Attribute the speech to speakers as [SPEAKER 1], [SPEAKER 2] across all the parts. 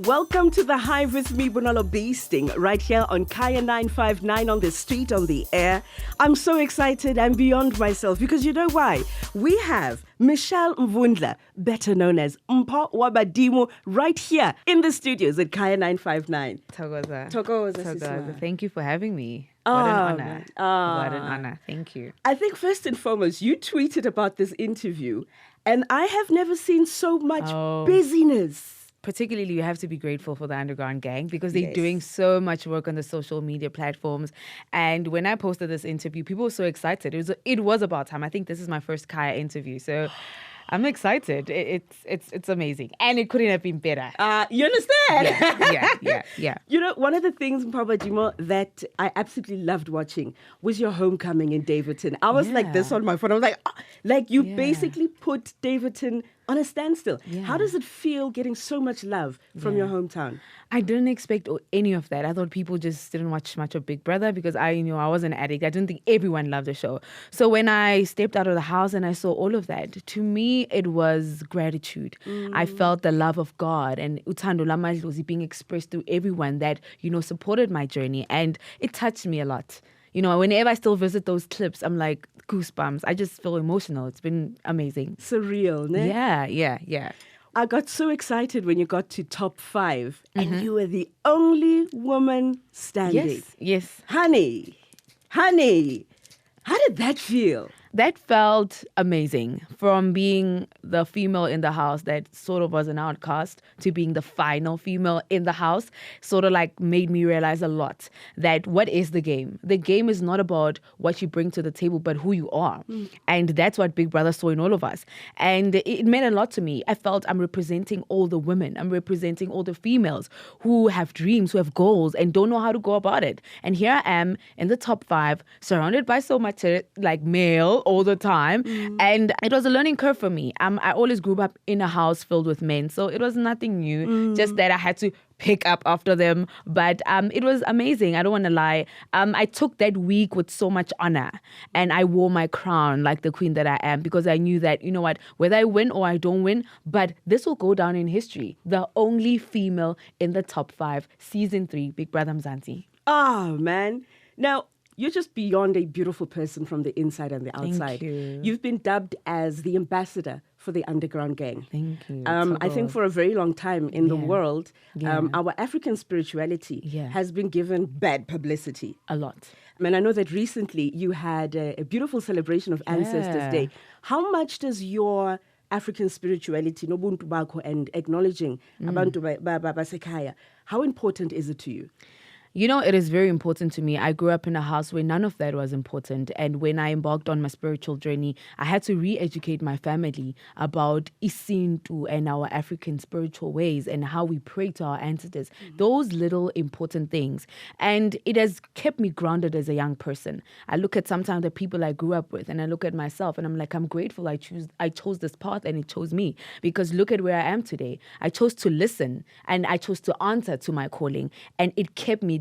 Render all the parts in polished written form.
[SPEAKER 1] Welcome to the Hive with me, Bonolo BeeSting, right here on Kaya 959 on the street, on the air. I'm so excited. I'm beyond myself because you know why? We have Michelle Mvundla, better known as MphoWaBadimo, right here in the studios at Kaya 959.
[SPEAKER 2] Togoza. Thank you for having me.
[SPEAKER 1] Oh,
[SPEAKER 2] what an honor. What an honor. Thank you.
[SPEAKER 1] I think first and foremost, you tweeted about this interview, and I have never seen so much busyness.
[SPEAKER 2] Particularly, you have to be grateful for the Underground Gang because they're doing so much work on the social media platforms. And when I posted this interview, people were so excited. It was about time. I think this is my first Kaya interview, so I'm excited. It's amazing, and it couldn't have been better.
[SPEAKER 1] You understand?
[SPEAKER 2] Yeah.
[SPEAKER 1] You know, one of the things, MphoWaBadimo, that I absolutely loved watching was your homecoming in Daveyton. I was like this on my phone. I was like, you basically put Daveyton on a standstill.
[SPEAKER 2] Yeah.
[SPEAKER 1] How does it feel getting so much love from your hometown?
[SPEAKER 2] I didn't expect any of that. I thought people just didn't watch much of Big Brother because I was an addict. I didn't think everyone loved the show. So when I stepped out of the house and I saw all of that, to me, it was gratitude. I felt the love of God and uthando lamadlozi being expressed to everyone that, supported my journey. And it touched me a lot. Whenever I still visit those clips, I'm like, goosebumps. I just feel emotional. It's been amazing.
[SPEAKER 1] Surreal, ne?
[SPEAKER 2] Yeah.
[SPEAKER 1] I got so excited when you got to top 5 and you were the only woman standing.
[SPEAKER 2] Yes.
[SPEAKER 1] Honey, how did that feel?
[SPEAKER 2] That felt amazing. From being the female in the house that sort of was an outcast to being the final female in the house sort of like made me realize a lot that what is the game? The game is not about what you bring to the table, but who you are. And that's what Big Brother saw in all of us. And it meant a lot to me. I felt I'm representing all the women. I'm representing all the females who have dreams, who have goals and don't know how to go about it. And here I am in the top 5, surrounded by so much like male all the time. And it was a learning curve for me. I always grew up in a house filled with men, so it was nothing new, just that I had to pick up after them. But it was amazing. I don't want to lie. I took that week with so much honor and I wore my crown like the queen that I am because I knew that, whether I win or I don't win, but this will go down in history. The only female in the top 5, season 3, Big Brother Mzansi.
[SPEAKER 1] Oh, man. Now, you're just beyond a beautiful person from the inside and the outside.
[SPEAKER 2] Thank you.
[SPEAKER 1] You've been dubbed as the ambassador for the Underground Gang.
[SPEAKER 2] Thank you.
[SPEAKER 1] I think for a very long time in the world, our African spirituality has been given bad publicity.
[SPEAKER 2] A lot.
[SPEAKER 1] And I know that recently you had a beautiful celebration of Ancestors Day. How much does your African spirituality, nobuntu bakho, and acknowledging abantu basekhaya, how important is it to you?
[SPEAKER 2] It is very important to me. I grew up in a house where none of that was important. And when I embarked on my spiritual journey, I had to re-educate my family about isintu and our African spiritual ways and how we pray to our ancestors. Those little important things. And it has kept me grounded as a young person. I look at sometimes the people I grew up with and I look at myself and I'm like, I'm grateful I chose this path and it chose me. Because look at where I am today. I chose to listen and I chose to answer to my calling. And it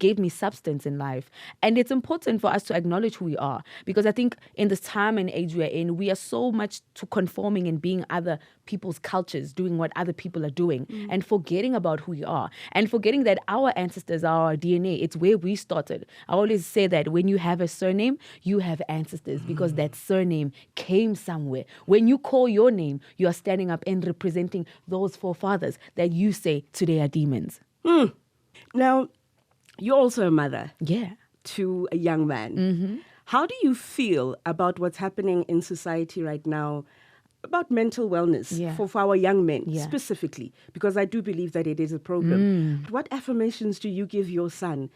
[SPEAKER 2] gave me substance in life. And it's important for us to acknowledge who we are. Because I think in this time and age we are in, we are so much to conforming and being other people's cultures, doing what other people are doing, and forgetting about who we are. And forgetting that our ancestors are our DNA. It's where we started. I always say that when you have a surname, you have ancestors because that surname came somewhere. When you call your name, you are standing up and representing those forefathers that you say today are demons.
[SPEAKER 1] Now, you're also a mother to a young man. How do you feel about what's happening in society right now about mental wellness for our young men specifically? Because I do believe that it is a problem. What affirmations do you give your son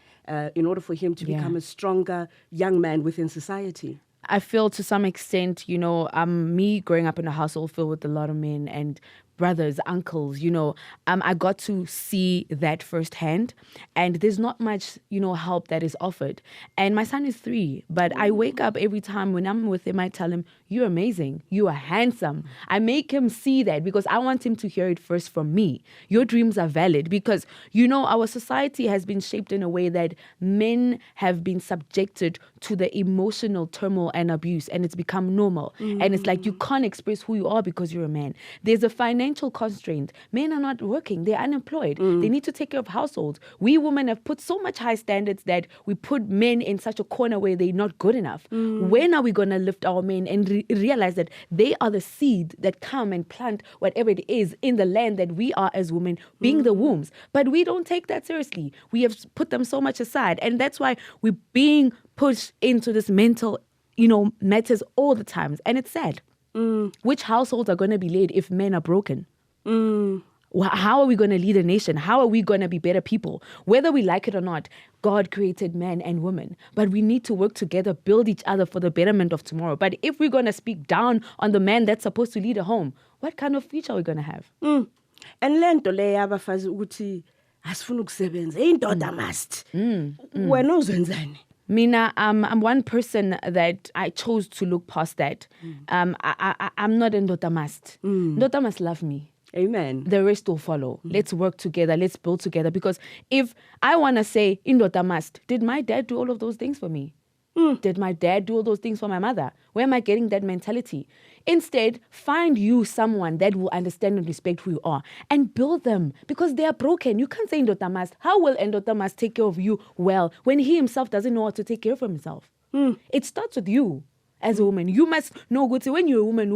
[SPEAKER 1] in order for him to become a stronger young man within society?
[SPEAKER 2] I feel to some extent, me growing up in a household filled with a lot of men and brothers, uncles, I got to see that firsthand. And there's not much, help that is offered. And my son is 3, but I wake up every time when I'm with him, I tell him, you're amazing. You are handsome. I make him see that because I want him to hear it first from me. Your dreams are valid because, our society has been shaped in a way that men have been subjected to the emotional turmoil and abuse, and it's become normal. And it's like you can't express who you are because you're a man. There's a financial constraint. Men are not working. They're unemployed. They need to take care of households. We women have put so much high standards that we put men in such a corner where they're not good enough. When are we going to lift our men and realize that they are the seed that come and plant whatever it is in the land that we are as women, being the wombs? But we don't take that seriously. We have put them so much aside. And that's why we're being pushed into this mental, matters all the times. And it's sad. Which households are going to be led if men are broken? How are we going to lead a nation? How are we going to be better people? Whether we like it or not, God created man and woman. But we need to work together, build each other for the betterment of tomorrow. But if we're going to speak down on the man that's supposed to lead a home, what kind of future are we going to have?
[SPEAKER 1] And lento le abafazi ukuthi asifuna ukusebenza indoda must. Wena uzenzani?
[SPEAKER 2] Mina, I'm one person that I chose to look past that. I'm not a Ndota must. Ndota must love me.
[SPEAKER 1] Amen.
[SPEAKER 2] The rest will follow. Let's work together. Let's build together. Because if I want to say, Indota must, did my dad do all of those things for me? Did my dad do all those things for my mother? Where am I getting that mentality? Instead, find you someone that will understand and respect who you are and build them, because they are broken. You can't say Indota must. How will Indota must take care of you well when he himself doesn't know how to take care of himself? It starts with you. As a woman, you must know good. When you're a woman,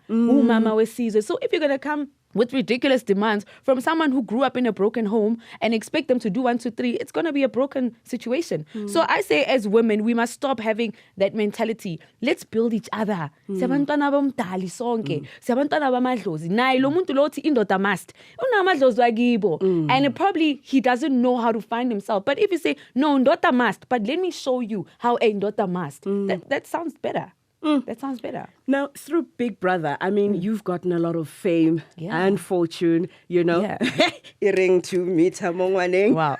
[SPEAKER 2] mama was Caesar. So if you're going to come with ridiculous demands from someone who grew up in a broken home and expect them to do 1, 2, 3, it's going to be a broken situation. So I say, as women, we must stop having that mentality. Let's build each other. Siyabantwana bomdali sonke. Siyabantwana bamadlozi. Naye lo muntu lo uthi indoda must. Unamadlozi wakibo. And probably he doesn't know how to find himself. But if you say, no, ndota must, but let me show you how a ndota must, that sounds better. That sounds better.
[SPEAKER 1] Now, through Big Brother, I mean, you've gotten a lot of fame and fortune,
[SPEAKER 2] Yeah.
[SPEAKER 1] Iring to meet Mongwaneng.
[SPEAKER 2] Wow.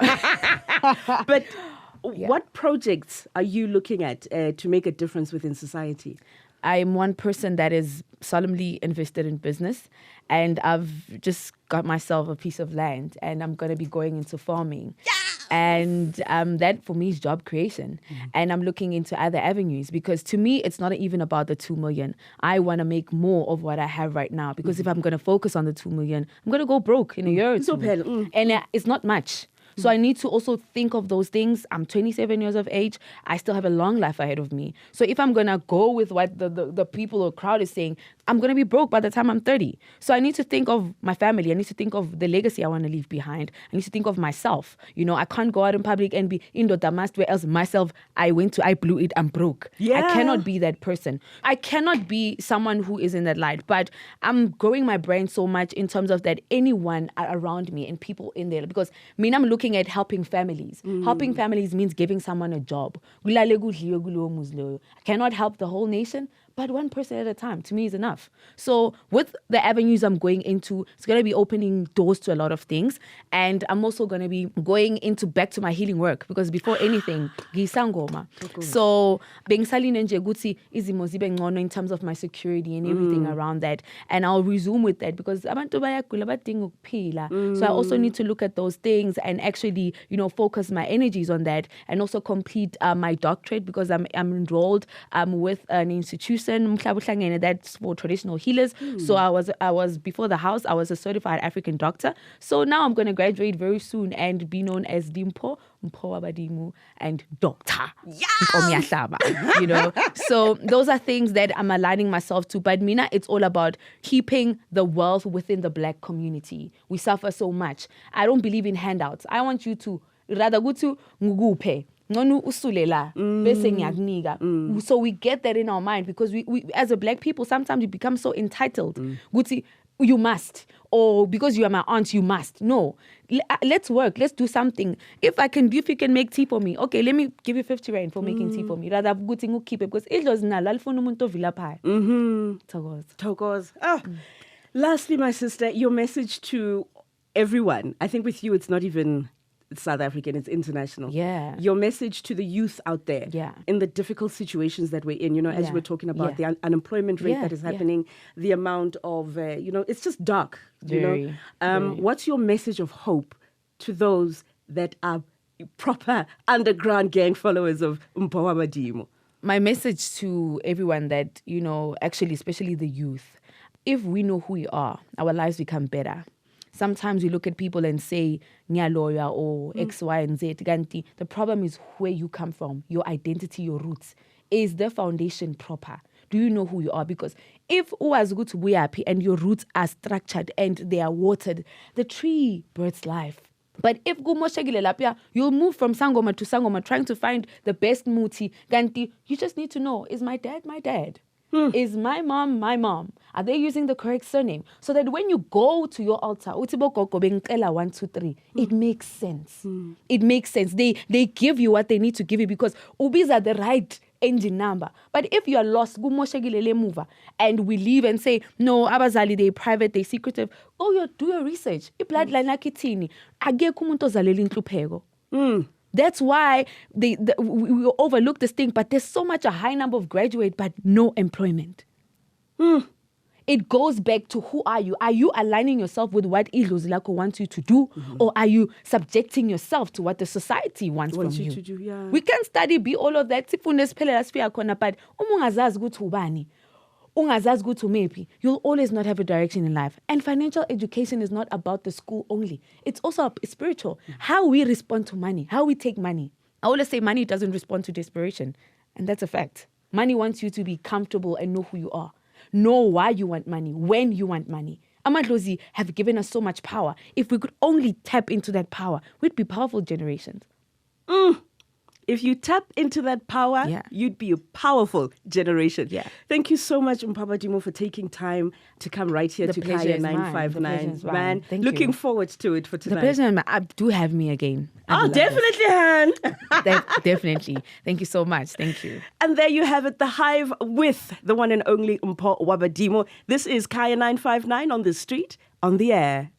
[SPEAKER 1] But what projects are you looking at to make a difference within society?
[SPEAKER 2] I'm one person that is solemnly invested in business, and I've just got myself a piece of land, and I'm going to be going into farming. And that for me is job creation. And I'm looking into other avenues, because to me, it's not even about the 2 million. I want to make more of what I have right now, because if I'm going to focus on the 2 million, I'm going to go broke in a year or two. And it's not much. So I need to also think of those things. I'm 27 years of age. I still have a long life ahead of me. So if I'm going to go with what the people or crowd is saying, I'm going to be broke by the time I'm 30. So I need to think of my family. I need to think of the legacy I want to leave behind. I need to think of myself. I can't go out in public and be Indota must, where else myself, I blew it, I'm broke.
[SPEAKER 1] Yeah.
[SPEAKER 2] I cannot be that person. I cannot be someone who is in that light. But I'm growing my brain so much in terms of that anyone around me and people in there. Because I'm looking at helping families. Helping families means giving someone a job. I cannot help the whole nation, but one person at a time, to me, is enough. So with the avenues I'm going into, it's going to be opening doors to a lot of things. And I'm also going to be going back to my healing work, because before anything, gisangoma. So being saline nje guthi izimo zibe ngcono in terms of my security and everything around that. And I'll resume with that, because abantu bayagula badinga ukuphila. So I also need to look at those things and actually, focus my energies on that, and also complete my doctorate, because I'm enrolled with an institution that's for traditional healers. So I was before the house, I was a certified African doctor. So now I'm going to graduate very soon and be known as MphoWaBadimo and Doctor. So those are things that I'm aligning myself to. But Mina, it's all about keeping the wealth within the Black community. We suffer so much. I don't believe in handouts. I want you to rather go to ngugupe. So we get that in our mind, because we as a Black people, sometimes we become so entitled. You must, or because you are my aunt, you must. No, let's work. Let's do something. If you can make tea for me, okay, let me give you 50 rand for making tea for me. Rather, good thing keep it, because it was not
[SPEAKER 1] Tokos. Lastly, my sister, your message to everyone. I think with you, it's not even South African, it's international.
[SPEAKER 2] Yeah.
[SPEAKER 1] Your message to the youth out there in the difficult situations that we're in, as we're talking about the unemployment rate that is happening, the amount of, it's just dark,
[SPEAKER 2] Very.
[SPEAKER 1] What's your message of hope to those that are proper underground gang followers of MphoWaBadimo?
[SPEAKER 2] My message to everyone that, actually, especially the youth, if we know who we are, our lives become better. Sometimes we look at people and say, Nyaloya or X, Y, and Z. Ganti. The problem is where you come from, your identity, your roots. Is the foundation proper? Do you know who you are? Because if uwazi ukuthi buyaphi and your roots are structured and they are watered, the tree births life. But if kumoshekile lapha, you'll move from Sangoma to Sangoma trying to find the best muti. Ganti, you just need to know, is my dad my dad? Is my mom my mom? Are they using the correct surname? So that when you go to your altar, uThibokoko bengicela 1, 2, 3, it makes sense. It makes sense. They give you what they need to give you because ubiza the right engine number. But if you are lost, and we leave and say, no, abazali, they private, they secretive, do your research. Bloodline akithini. Akekho umuntu ozalela inhlupheko. That's why we overlook this thing, but there's so much a high number of graduates, but no employment. It goes back to who are you? Are you aligning yourself with what Idlozi Lakho wants you to do? Or are you subjecting yourself to what the society wants from you?
[SPEAKER 1] To do, yeah.
[SPEAKER 2] We can study, be all of that. But ungazazi ukuthi ubani, ungazazi ukuthi umephi, you'll always not have a direction in life. And financial education is not about the school only. It's also spiritual. How we respond to money, how we take money. I always say money doesn't respond to desperation. And that's a fact. Money wants you to be comfortable and know who you are. Know why you want money, when you want money. Amadlozi have given us so much power. If we could only tap into that power, we'd be powerful generations.
[SPEAKER 1] If you tap into that power, you'd be a powerful generation.
[SPEAKER 2] Yeah.
[SPEAKER 1] Thank you so much, MphoWaBadimo, for taking time to come right here to Kaya 959. Man, looking forward to it for tonight.
[SPEAKER 2] The pleasure, do have me again.
[SPEAKER 1] Definitely, Han.
[SPEAKER 2] Definitely. Thank you so much. Thank you.
[SPEAKER 1] And there you have it, the Hive with the one and only MphoWaBadimo. This is Kaya 959 on the street, on the air.